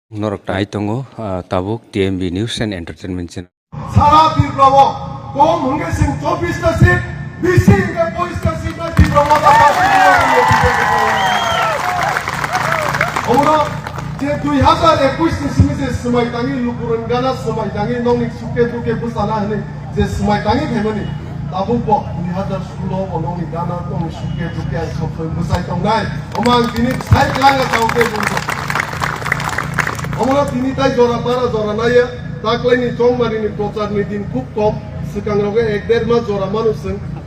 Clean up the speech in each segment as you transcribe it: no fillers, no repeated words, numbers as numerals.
Norok Taitongo, Tabuk, TMB News and Entertainment Channel. Sara Tirbravo, Tom Hunge Singh, 24টা seat, BC কে 25টা seat না Tirbravo আমরা যে 2021 সিমি যে সময় তাঙ্গি লুকুরন গানা সময় তাঙ্গি নংনি সুকে দুকে বুসানা হনে যে সময় তাঙ্গি ফেমনি তাবুক 2016 বনংনি গানা নংনি সুকে দুকে সফল বুসাই তংনাই আমার দিনে সাইড লাগা তাওকে বুঝো আমরা তিনিটাই জোড়া পারা জোড়া নাইয়া তাকলাইনি চংমারিনি প্রচারনি দিন খুব কম সিকাংরগে 1-1.5 মাস জোড়া মানুষ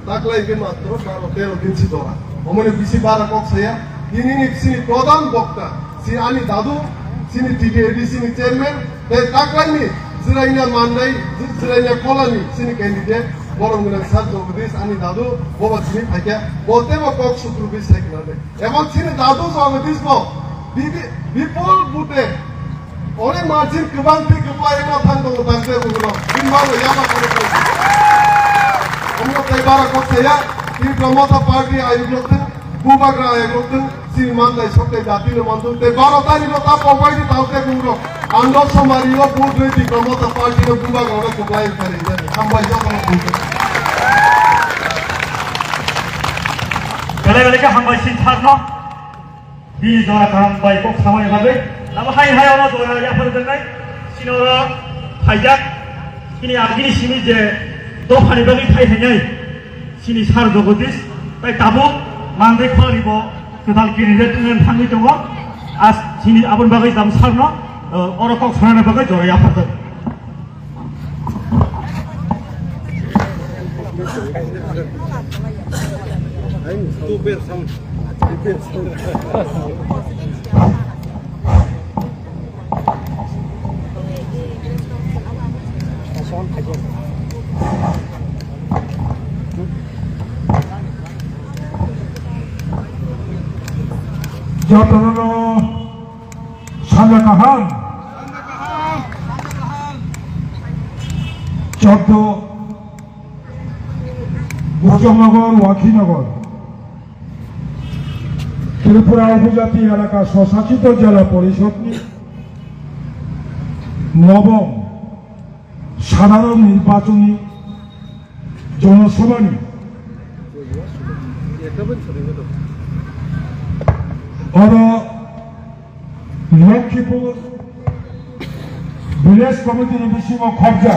তাকলাইকে মাত্র 12-13 দিন জোড়া অমনে বেশি বারা কক ছায়া ইনি সিনি প্রধান বক্তা সি আনি দাদু সিনি টিটিএডি সিনি চেয়ারম্যান তাই তাকলাইনি জিরাইনা মাননাই জিরাইনা কলানি সিনি ক্যান্ডিডেট বরংগনা সাত জগদীশ আনি দাদু বাবা সিনি ফাইকা বলতে বা কক শুক্র বিশ সাইকেল এবং সিনি দাদু জগদীশ বিপুল বুতে Orang margin kebang pi kepai ma than dong tangse bugro binbaru yama kore ko Omno taibara ko saya ki Pramota party ayuglote bubagra ayuglote siman dai sotte jati lo mandu te 12 tari lo ta popai di taute bugro ando somari lo budre di Pramota party lo bubagra ora kepai kare sambai jo ko bugro gale ka hambai sin tharno bi dora kam bai ko samai bhabe Nama hai orang dora ya pada dengai, sini orang hajat, sini agini sini je, dua hari bagi hai hengai, sini sar jogodis, tapi tabu mandai khali bo, kedal kini je dengan hangi jogo, as sini abon bagi dam sar no, orang kau sana bagi dora ya pada. যতগুলো সাজাকাহান 14 ভোজনগর ওয়াকিনগর ত্রিপুরা উপজাতি এলাকা স্বশাসিত জেলা পরিষদ নবম সাধারণ নির্বাচনী জনসভা Lakshmipur village কমিটির বিশিম খবজা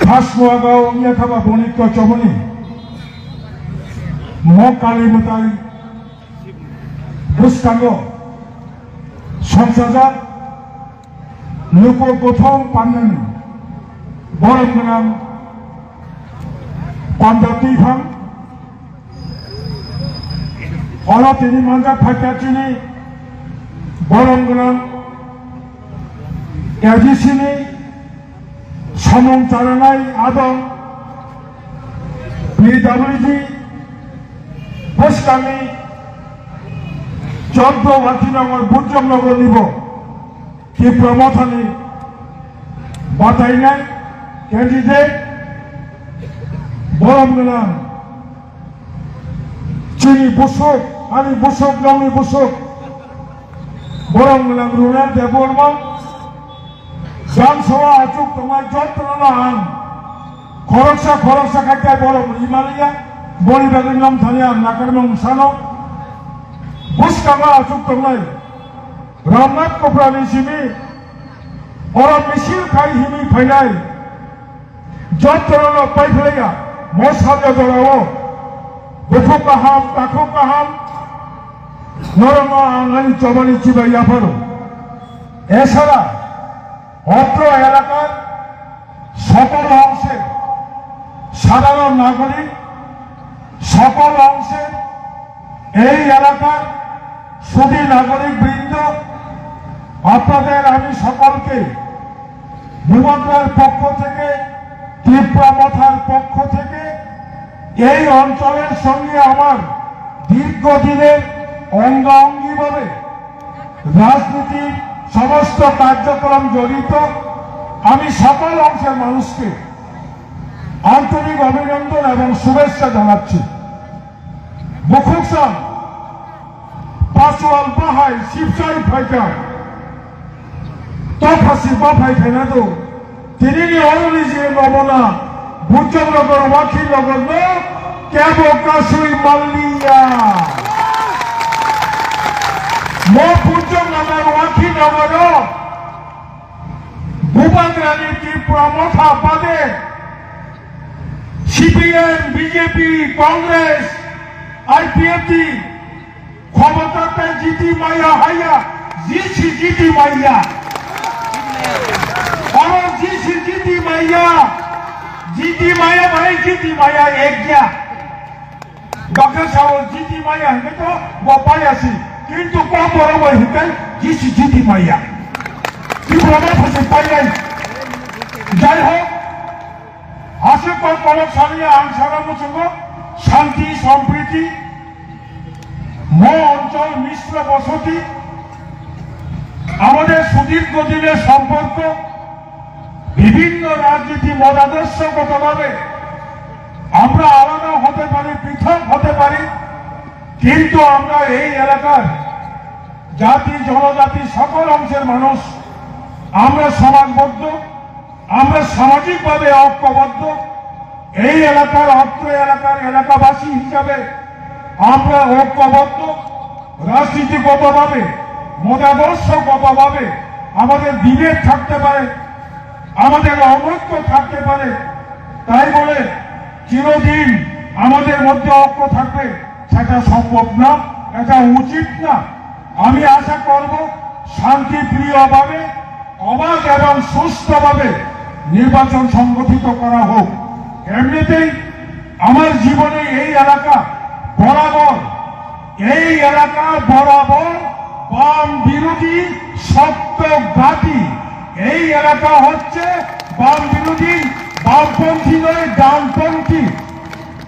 খাসনোয়াগাঁও ইয়াখাবা বণিক্য চমনি মকালীমতাই বুসকাঙ্গ সংসাজার লোক প্রথম পান্নানি বরংগনাম পান্ডাতিভাং Orang ini mangga pakai sini, borong gelang, kaji sini, samong caranai adong, PWG, bos kami, contoh Wakinangor, Bujang Nogor Nibo, ki Pramotani, Batainai, candidate, borong gelang, Cini busuk, ani busuk, nongi busuk. Borong gelang runan debormang. Jam soa acuk tomai jot tenahan. Koroksa kakai borong Himalaya. Boli bagi nom thanian nakar mong sano. Bus kama acuk tomai. Ramnat koprani sini. Orang misil kai himi phainai. Jot tenana pai phailaya. Mos haja dorao. Buku kaham, taku kaham, norma angani cobani ciba yaparo. Esara, otro elakar, সকল অংশে সাধারণ নাগরিক, সকল অংশে এই এলাকার সুধী নাগরিক বৃন্দ, আপনাদের আমি সকলকে ভূমন্ত্রের পক্ষ থেকে, ত্রিপুরা মথার পক্ষ থেকে এই অঞ্চলের সঙ্গে আমার দীর্ঘদিনের অঙ্গাঙ্গিভাবে রাজনীতির সমস্ত কার্যক্রম জড়িত আমি সকল অংশের মানুষকে আন্তরিক অভিনন্দন এবং শুভেচ্ছা জানাচ্ছি। মুখুকসং पासवाल बाहाय सिपसाय फाइका तफासि बाफाय थानादो दिनैनि हरनि जे नमना बुजनगर वाखिलनगर न केबो कासुइ माल्लिया म बुजनगर वाखिलनगर बुबाग्रानि त्रिपुरा मथा बादे सीपीएम बीजेपी कांग्रेस आईपीएफटी ক্ষমতাতে জিতি মাইয়া হাইয়া জিসি জিতি মাইয়া और জিসি জিতি মাইয়া মানে জিতি মাইয়া একগিয়া বাকাসাও জিতি মাইয়া হইতে তো বপাই আছি কিন্তু কম বড় বই হইতে জিসি জিতি মাইয়া কি প্রমাণ হচ্ছে পাই নাই যাই হোক আশে কোন সারিয়া আনসারা মুসঙ্গ শান্তি সম্প্রীতি মো অঞ্চল মিশ্র বসতি আমাদের সুদীর্ঘ দিনের সম্পর্ক বিভিন্ন রাজনীতি মতাদর্শগতভাবে আমরা আলাদা হতে পারি পৃথক হতে পারি কিন্তু আমরা এই এলাকার জাতি জনজাতি সকল অংশের মানুষ আমরা সমাজবদ্ধ আমরা সামাজিকভাবে ঐক্যবদ্ধ এই এলাকার অত্র এলাকার এলাকাবাসী হিসাবে আমরা ঐক্যবদ্ধ রাজনীতিগতভাবে মতাদর্শগতভাবে আমাদের বিভেদ থাকতে পারে আমাদের অনৈক্য থাকতে পারে তাই বলে চিরদিন আমাদের মধ্যে ঐক্য থাকবে সেটা সম্ভব না এটা উচিত না আমি আশা করব শান্তিপ্রিয়ভাবে অবাধ এবং সুষ্ঠুভাবে নির্বাচন সংগঠিত করা হোক এমনিতেই আমার জীবনে এই এলাকা বরাবর বাম বিরোধী শক্ত ঘাঁটি এই এলাকা হচ্ছে বাম বিরোধী বামপন্থী নয় ডানপন্থী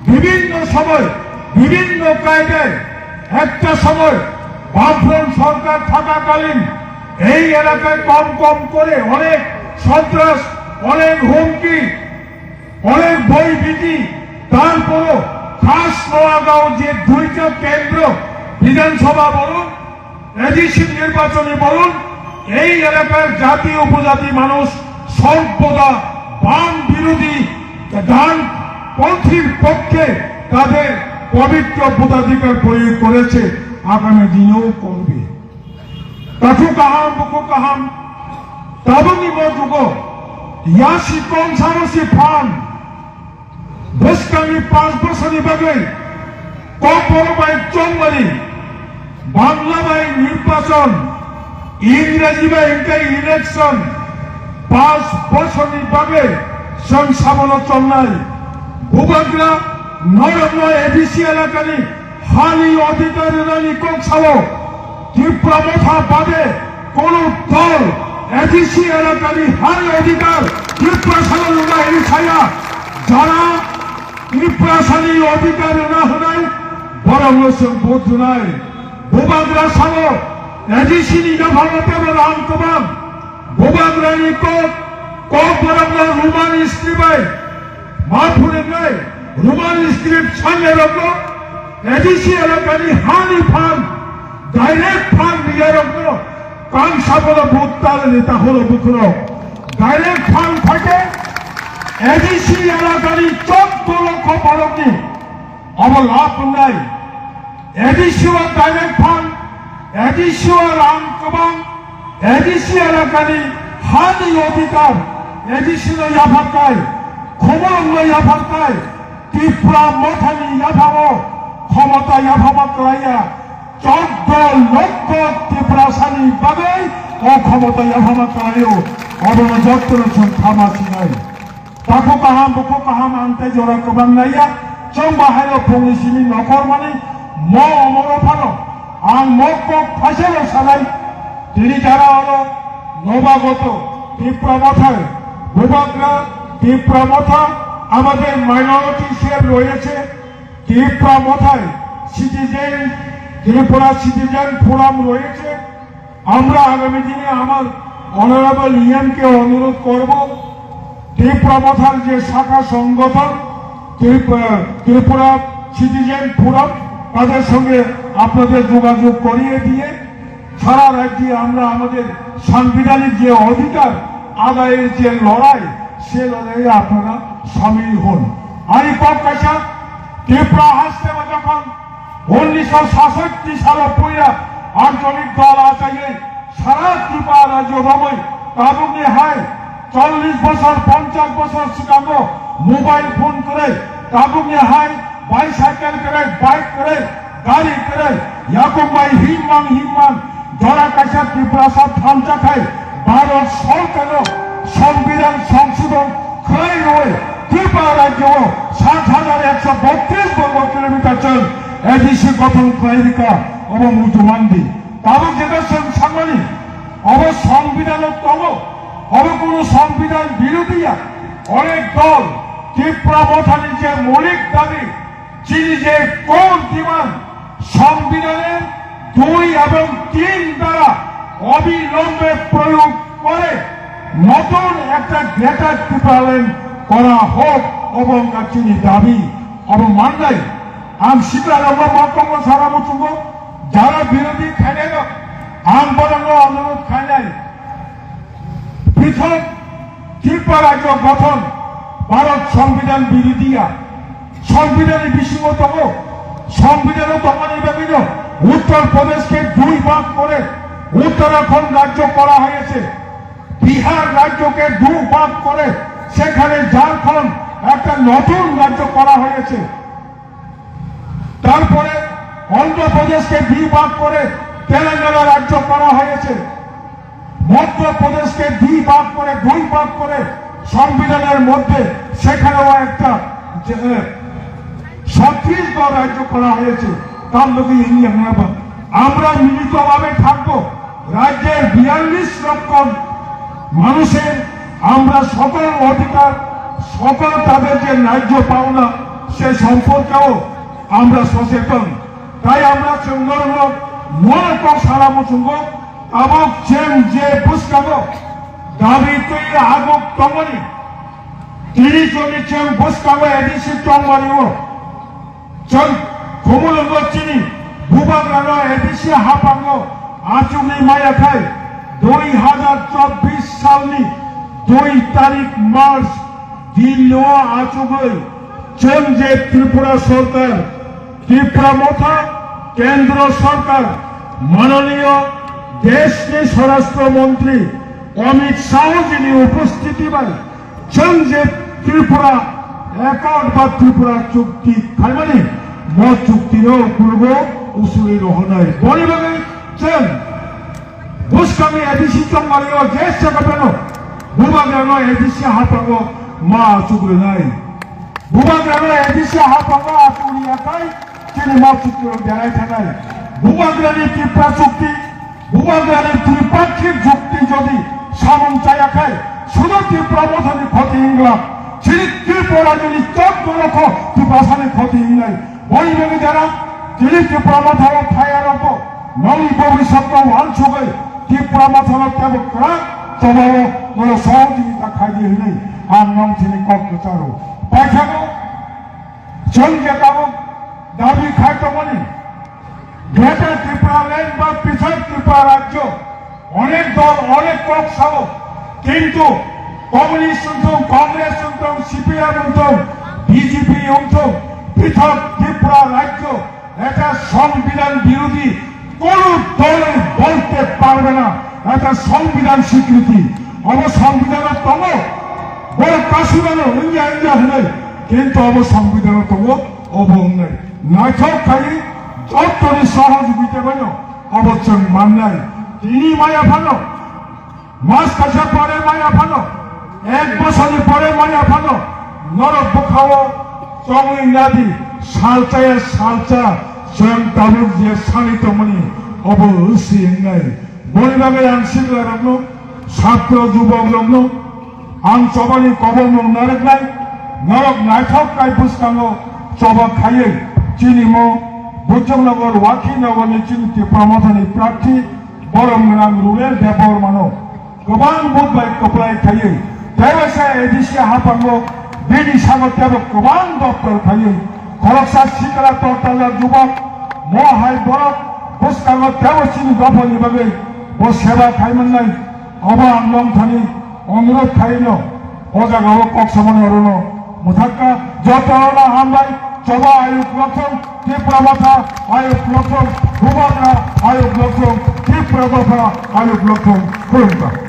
বিভিন্ন সময় বিভিন্ন কায়দায় একটা সময় বামফ্রন্ট সরকার থাকাকালীন এই এলাকায় কম কম করে অনেক সন্ত্রাস অনেক হুমকি অনেক বইভীতি তারপরও খাস নোয়াগাঁও যে দুইটা কেন্দ্র বিধানসভা বলুন এডিসি নির্বাচনে বলুন এই এলাকার জাতি উপজাতি মানুষ সর্বদা বাম বিরোধী ডানপন্থীর পক্ষে তাদের পবিত্র ভোটাধিকার প্রয়োগ করেছে আগামী দিনেও করবে তাথু কাহাম বুকু কাহাম তাবনি মজুগ ইয়াসি কম সারসি ফান বসকানি 5 বছরই বাগে কপরবাই চঙ্গরি বাংলা বাই নির্বাচন ইংরেজি বাই ইলেকশন 5 বছরই বাগে সংসাবন চন্নাই ভূবাগ্রা নরম এবিসি এলাকানি হানি অধিকার রানী কোকসাও ত্রিপুরা মথা বাদে কোন দল এবিসি এলাকানি হানি অধিকার ত্রিপুরা সাগর এই ছায়া যারা ত্রিপুরাশালী অধিকার না হনাই বরং বোধ নাই ভূবাগ্রা সাগর এজিসিনি ভারতে আন্তমান ভূবাগ্রানি কক বরং রুমান স্ক্রিপ্ট মাফুরে নাই রুমান স্ক্রিপ্ট সামনে রাখলো এজিসি এলাকানি হানি ফান ডাইরেক্ট ফান নিয়ে রাখলো কান সাগর ভূত তালে নেতা হলো বুকরো ডাইরেক্ট ফান থাকে এডিসি এলাকারই 14 লক্ষ বালকই অবলাভ নাই এডিসি ডাইরেক্ট ফান্ড এডিসি রামকবাং এডিসি এলাকারই হানি অধিকার এডিসি ইয়াভাকায় খবর ইয়াভাকায় ত্রিপুরা মথানি ইয়াভাবো ক্ষমতা ইয়াভাবা করাইয়া 14 লক্ষ ত্রিপুরাশালী বাগে ও ক্ষমতা ইয়াভাবা করাইও অবনজত্তর থামাসি নাই তাকো কাহাম বুকো কাহাম আনতে জোড়া কবান নাইয়া চং বাহায় ফংসিনি নখর মানে ম অমর ফানো আং মক ফাঁসেল সালাই তিনি যারা হলো নবাগত ত্রিপুরা মথায় ভূবাগ্রা ত্রিপুরা মথা আমাদের মাইনরিটি শেয়ার রয়েছে ত্রিপুরা মথায় সিটিজেন ত্রিপুরা সিটিজেন ফোরাম রয়েছে আমরা আগামী দিনে আমার অনারেবল ইএমকে অনুরোধ করব ত্রিপুরা মথার যে শাখা সংগঠন ত্রিপুরা সিটিজেন ফোরাম তাদের সঙ্গে আপনাদের যোগাযোগ করিয়ে দিয়ে সারা রাজ্যে আমরা আমাদের সাংবিধানিক যে অধিকার আদায়ের যে লড়াই সে লড়াইয়ে আপনারা সামিল হন। আর কক্কাশা ত্রিপুরা আসতে যখন 1967 সালে পইরা আঞ্চলিক দল আছে সারা ত্রিপুরা রাজ্য ভ্রমণ তাবুকে হায় 40 বছর 50 বছর শিকাঙ্গ মোবাইল ফোন করে তাবুকে হায় বাইসাইকেল করে বাইক করে গাড়ি করে ইয়াকুবাই হিমমান ধরা কাছা ত্রিপুরা সব থামচা খায় ভারত সরকার সংবিধান সংশোধন করে রয়ে ত্রিপুরা রাজ্য 7,132 বর্গ কিলোমিটার চল এডিসি গঠন ক্লারিকা এবং উজুমান্দি তাবুক যেটা সাংবাদিক অব সংবিধানের তব অব কোন সংবিধান বিরোধীরা অনেক দল ত্রিপুরা মথানির যে মৌলিক দাবি যিনি যে কোন দিবান সংবিধানের 2 এবং 3 দ্বারা অবিলম্বে প্রয়োগ করে নতুন একটা গ্রেটার ত্রিপুরাল্যান্ড করা হোক এবং যিনি দাবি এবং মানলাই আম শিকার আমরা মন্তব্য সারা মুচুঙ্গ যারা বিরোধী খাইলে আম বরঙ্গ অনুরোধ খাইলাই পৃথক ত্রিপুরা রাজ্য গঠন ভারত সংবিধান বিরোধীরা সংবিধানে বিশ্বতম সংবিধানও তখনই বিভিন্ন উত্তরপ্রদেশকে 2 ভাগ করে উত্তরাখণ্ড রাজ্য করা হয়েছে, বিহার রাজ্যকে 2 ভাগ করে সেখানে ঝাড়খণ্ড একটা নতুন রাজ্য করা হয়েছে, তারপরে অন্ধ্রপ্রদেশকে 2 ভাগ করে তেলেঙ্গানা রাজ্য করা হয়েছে, মধ্যপ্রদেশকে 2 ভাগ করে সংবিধানের মধ্যে সেখানেও একটা 36 রাজ্য করা হয়েছে। তার লোকে আমরা মিলিতভাবে থাকবো রাজ্যের 42 লক্ষ মানুষের আমরা সকল অধিকার সকল তাদের যে ন্যায্য পাওনা সে সম্পর্কেও আমরা সচেতন। তাই আমরা চন্দ্রলোক মনে কর সারা মুসুঙ্গ আবক যে পুস্তক দাবি তৈরি আগক তমনি তিনি চলেছেন পুস্তক এডিসি টঙ্গরিও চল খবুলঙ্গ চিনি ভূভাগ এডিসি হাপাঙ্গ আচুনি মায়া খায় 2024 সালনি 2 তারিখ মার্চ দিল্লি আচুগই চেন যে ত্রিপুরা সরকার ত্রিপুরা মথা কেন্দ্র সরকার মাননীয় দেশকে স্বরাষ্ট্রমন্ত্রী অমিত শাহ যিনি উপস্থিতি পাই চেন যে ত্রিপুরা অ্যাকাউন্ট বা ত্রিপুরা চুক্তি খাইমানি মত চুক্তিরও পূর্ব উসুলি রহনায় বলিভাবে চেন বুসকামি এডিসি চম্বালিও দেশ জায়গাবেন ভূভাগ এডিসি হাপাঙ্গ মা আচুগুলি নাই ভূভাগ এডিসি হাপাঙ্গ আচুগুলি একাই তিনি মত চুক্তি দেখাই থাকায় ভূভাগের ত্রিপুরা চুক্তি ভূভাগের ত্রিপাক্ষিক চুক্তি যদি সামন চাইয়া খায় শুধু ত্রিপুরা মথানি ক্ষতি ইংলাম তিনি ত্রিপুরা যদি 14 লক্ষ ত্রিপুরাসানি ক্ষতি ইংলাই বলিভাবে যারা তিনি ত্রিপুরা মথার ঠাইয়ার ওপর নই ভবিষ্যৎ আনসুগে ত্রিপুরা মথার কেবল করা তবে সহযোগিতা খাই দিয়ে নেই আর নাম তিনি কক্রচারও পাইখানো চলকে তাবক দাবি খাই তমনি গ্রেটার ত্রিপুরা ল্যান্ড বা পৃথক ত্রিপুরা রাজ্য অনেক দল অনেক পক্ষ সহ কিন্তু কমিউনিস্ট কংগ্রেস সিপিএম বিজেপি পৃথক ত্রিপুরা রাজ্য এটা সংবিধান বিরোধী কোন দলে বলতে পারবে না, এটা সংবিধান স্বীকৃতি সংবিধানের তম বড় কাশুরানো ইন্ডিয়া হলে কিন্তু সংবিধানের তম অবঙ্গে নাচক খাই যতনি সহযোগিতা বেন অবচন মানলাই তিনি মায়া ফানো মাস কাছে পরে মায়া ফানো 1 বছর পরে মায়া ফানো নরক বখাও চমই নাদি সালচা স্বয়ং তাবুক যে সানিতমণি অবশ্যই নাই বলিভাবে আংশিক রগ্ন ছাত্র যুবক লগ্ন আং চবানি কবর নারেক নাই নরক নাইথক কাই বুসকাঙ্গ চবা খাইয়ে চিনিম বুচংনগর ওয়াকিনগরनि চিনি ত্রিপুরা মথানি প্রার্থী বরমগ্রাম রুরেল দেবর মানব गोबां बुधबाय कपलाय थायो तेवसा एडिसि हापांग बेनि सागरतेबो गोबां दफ्तर थायो खरकसा सिकला टटाला जुबक মহাই বরফ বসকাঙ্গ তেবসিনি দফনি বাগে ও সেবা খাইমন্নাই অবাং লংথানি অনুরোধ খাইল ও জায়গাও কক সামনে অরণ মুথাক্কা যত না হামবাই চবা আয়ুক লক্ষণ ত্রিপুরা মাথা আয়ুক লক্ষণ ভূমাত্রা আয়ুক লক্ষণ ত্রিপুরা কথা আয়ুক লক্ষণ করুন